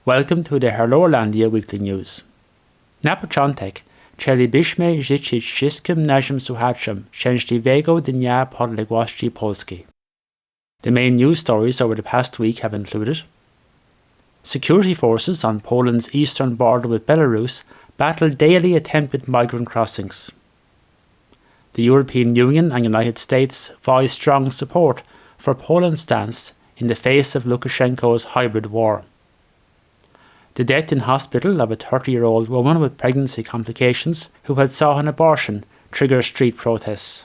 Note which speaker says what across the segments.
Speaker 1: Welcome to the Irlandia weekly news. Na początek chcielibyśmy życzyć wszystkim naszym słuchaczom szczęśliwego dnia podległości Polski. The main news stories over the past week have included security forces on Poland's eastern border with Belarus battle daily attempted migrant crossings. The European Union and United States voice strong support for Poland's stance in the face of Lukashenko's hybrid war. The death in hospital of a 30-year-old woman with pregnancy complications who had sought an abortion triggers street protests.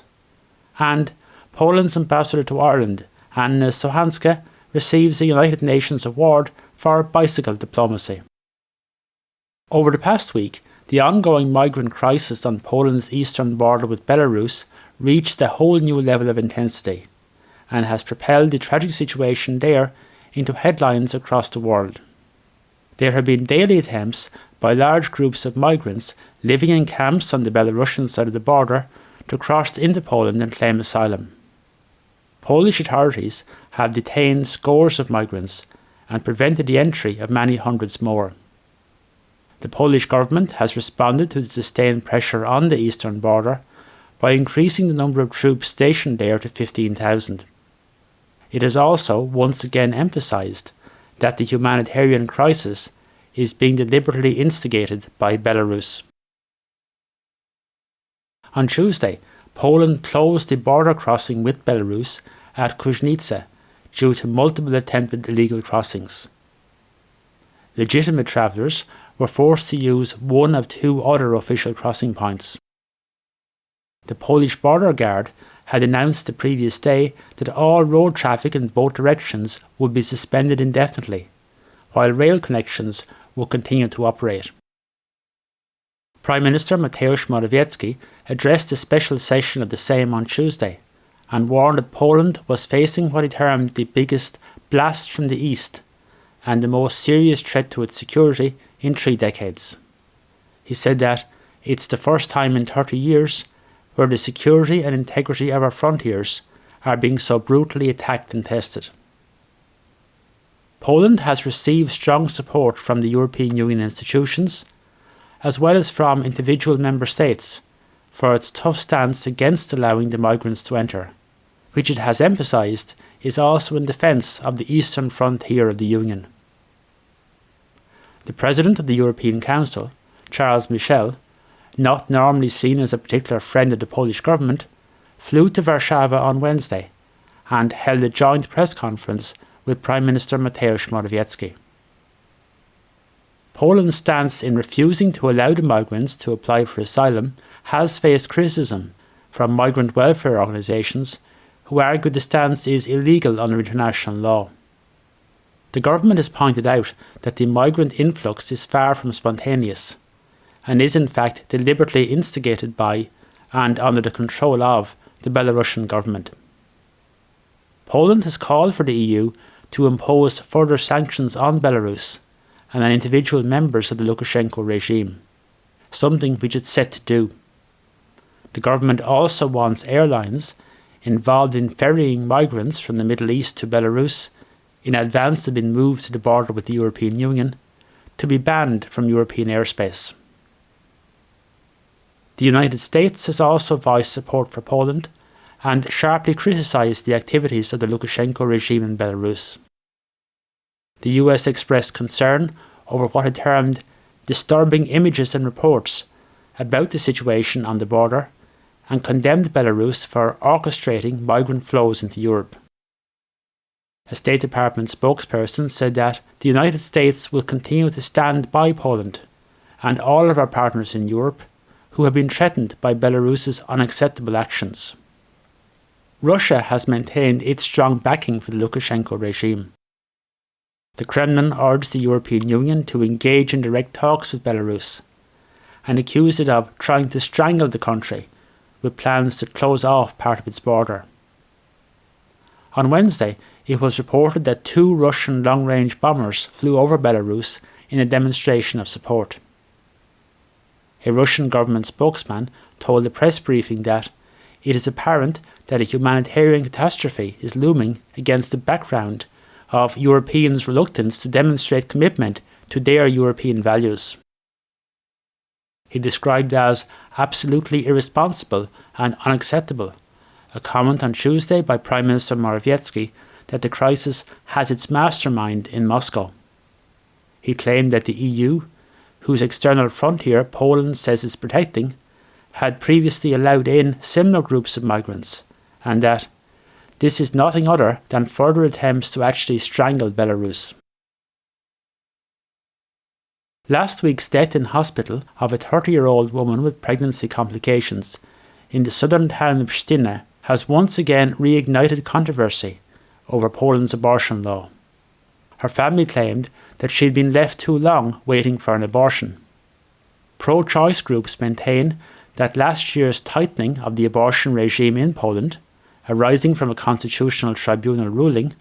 Speaker 1: And Poland's ambassador to Ireland, Anna Sochańska, receives a United Nations award for bicycle diplomacy. Over the past week, the ongoing migrant crisis on Poland's eastern border with Belarus reached a whole new level of intensity and has propelled the tragic situation there into headlines across the world. There have been daily attempts by large groups of migrants living in camps on the Belarusian side of the border to cross into Poland and claim asylum. Polish authorities have detained scores of migrants and prevented the entry of many hundreds more. The Polish government has responded to the sustained pressure on the eastern border by increasing the number of troops stationed there to 15,000. It has also once again emphasised that the humanitarian crisis is being deliberately instigated by Belarus. On Tuesday, Poland closed the border crossing with Belarus at Sochańska due to multiple attempted illegal crossings. Legitimate travellers were forced to use one of two other official crossing points. The Polish border guard had announced the previous day that all road traffic in both directions would be suspended indefinitely, while rail connections will continue to operate. Prime Minister Mateusz Morawiecki addressed a special session of the Sejm on Tuesday and warned that Poland was facing what he termed the biggest blast from the east and the most serious threat to its security in 3 decades. He said that it's the first time in 30 years where the security and integrity of our frontiers are being so brutally attacked and tested. Poland has received strong support from the European Union institutions, as well as from individual member states, for its tough stance against allowing the migrants to enter, which it has emphasised is also in defence of the eastern frontier of the Union. The President of the European Council, Charles Michel, not normally seen as a particular friend of the Polish government, flew to Warszawa on Wednesday and held a joint press conference with Prime Minister Mateusz Morawiecki. Poland's stance in refusing to allow the migrants to apply for asylum has faced criticism from migrant welfare organisations who argue the stance is illegal under international law. The government has pointed out that the migrant influx is far from spontaneous and is in fact deliberately instigated by and under the control of the Belarusian government. Poland has called for the EU to impose further sanctions on Belarus and on individual members of the Lukashenko regime, something which it's set to do. The government also wants airlines involved in ferrying migrants from the Middle East to Belarus in advance of being moved to the border with the European Union to be banned from European airspace. The United States has also voiced support for Poland and sharply criticised the activities of the Lukashenko regime in Belarus. The US expressed concern over what it termed disturbing images and reports about the situation on the border and condemned Belarus for orchestrating migrant flows into Europe. A State Department spokesperson said that the United States will continue to stand by Poland and all of our partners in Europe who have been threatened by Belarus's unacceptable actions. Russia has maintained its strong backing for the Lukashenko regime. The Kremlin urged the European Union to engage in direct talks with Belarus and accused it of trying to strangle the country with plans to close off part of its border. On Wednesday, it was reported that 2 Russian long-range bombers flew over Belarus in a demonstration of support. A Russian government spokesman told a press briefing that it is apparent that a humanitarian catastrophe is looming against the background of Europeans' reluctance to demonstrate commitment to their European values. He described as absolutely irresponsible and unacceptable a comment on Tuesday by Prime Minister Morawiecki that the crisis has its mastermind in Moscow. He claimed that the EU, whose external frontier Poland says it's protecting, had previously allowed in similar groups of migrants, and that this is nothing other than further attempts to actually strangle Belarus. Last week's death in hospital of a 30-year-old woman with pregnancy complications in the southern town of Szczyna has once again reignited controversy over Poland's abortion law. Her family claimed that she'd been left too long waiting for an abortion. Pro-choice groups maintain that last year's tightening of the abortion regime in Poland, arising from a constitutional tribunal ruling,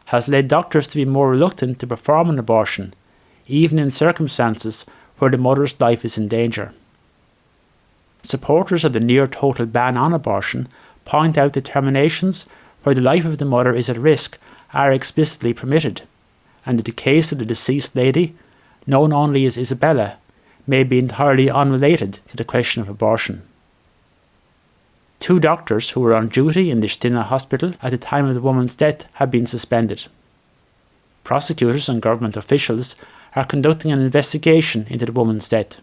Speaker 1: has led doctors to be more reluctant to perform an abortion, even in circumstances where the mother's life is in danger. Supporters of the near-total ban on abortion point out that terminations where the life of the mother is at risk are explicitly permitted, and that the case of the deceased lady, known only as Isabella, may be entirely unrelated to the question of abortion. 2 doctors who were on duty in the Szczyna hospital at the time of the woman's death have been suspended. Prosecutors and government officials are conducting an investigation into the woman's death.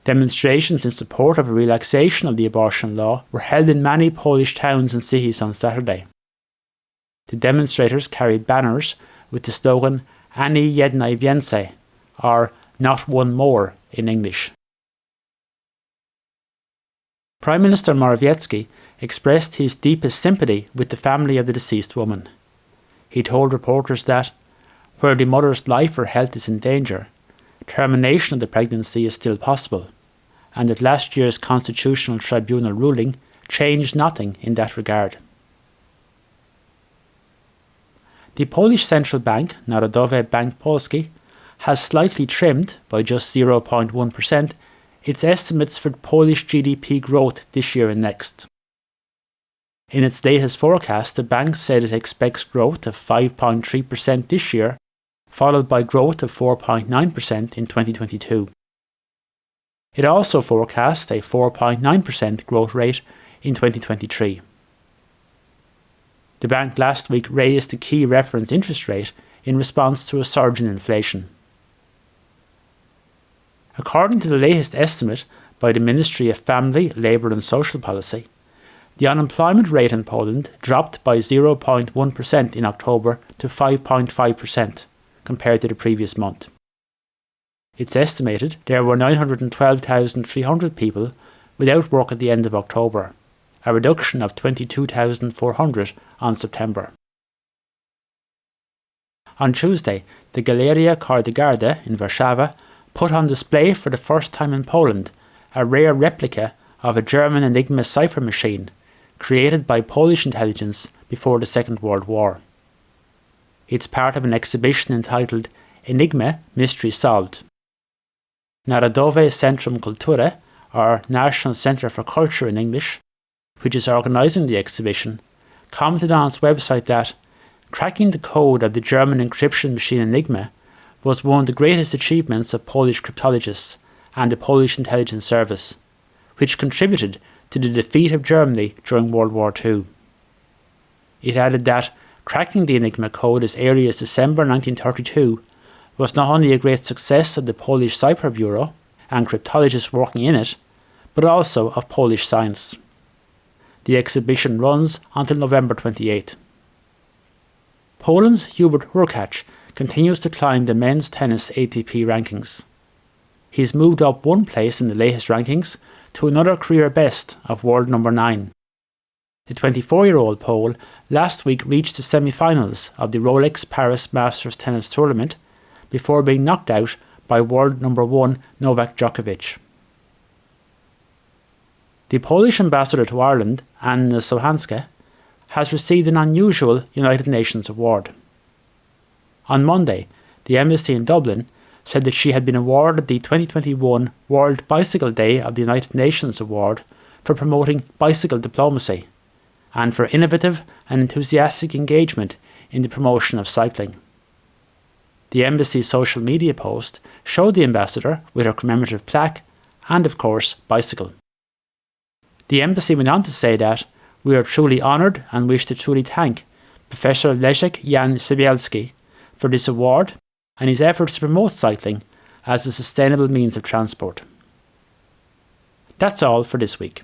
Speaker 1: Demonstrations in support of a relaxation of the abortion law were held in many Polish towns and cities on Saturday. The demonstrators carried banners with the slogan Ani jednej więcej, or Not One More in English. Prime Minister Morawiecki expressed his deepest sympathy with the family of the deceased woman. He told reporters that, where the mother's life or health is in danger, termination of the pregnancy is still possible, and that last year's constitutional tribunal ruling changed nothing in that regard. The Polish central bank, Narodowy Bank Polski, has slightly trimmed, by just 0.1%, its estimates for Polish GDP growth this year and next. In its latest forecast, the bank said it expects growth of 5.3% this year, followed by growth of 4.9% in 2022. It also forecast a 4.9% growth rate in 2023. The bank last week raised the key reference interest rate in response to a surge in inflation. According to the latest estimate by the Ministry of Family, Labour and Social Policy, the unemployment rate in Poland dropped by 0.1% in October to 5.5% compared to the previous month. It's estimated there were 912,300 people without work at the end of October, a reduction of 22,400 on September. On Tuesday, the Galeria Kordegarda in Warszawa put on display for the first time in Poland a rare replica of a German Enigma cipher machine created by Polish intelligence before the Second World War. It's part of an exhibition entitled Enigma Mystery Solved. Narodowe Centrum Kultury, or National Centre for Culture in English, which is organising the exhibition, commented on its website that cracking the code of the German encryption machine Enigma was one of the greatest achievements of Polish cryptologists and the Polish intelligence service, which contributed to the defeat of Germany during World War II. It added that cracking the Enigma code as early as December 1932 was not only a great success of the Polish Cyber Bureau and cryptologists working in it, but also of Polish science. The exhibition runs until November 28. Poland's Hubert Hurkacz continues to climb the men's tennis ATP rankings. He's moved up one place in the latest rankings to another career best of world number 9. The 24-year-old Pole last week reached the semi-finals of the Rolex Paris Masters Tennis Tournament before being knocked out by world number 1 Novak Djokovic. The Polish ambassador to Ireland, Anna Sochańska, has received an unusual United Nations award. On Monday, the embassy in Dublin said that she had been awarded the 2021 World Bicycle Day of the United Nations Award for promoting bicycle diplomacy and for innovative and enthusiastic engagement in the promotion of cycling. The embassy's social media post showed the ambassador with her commemorative plaque and, of course, bicycle. The embassy went on to say that we are truly honoured and wish to truly thank Professor Leszek Jan Sybielski for this award and his efforts to promote cycling as a sustainable means of transport. That's all for this week.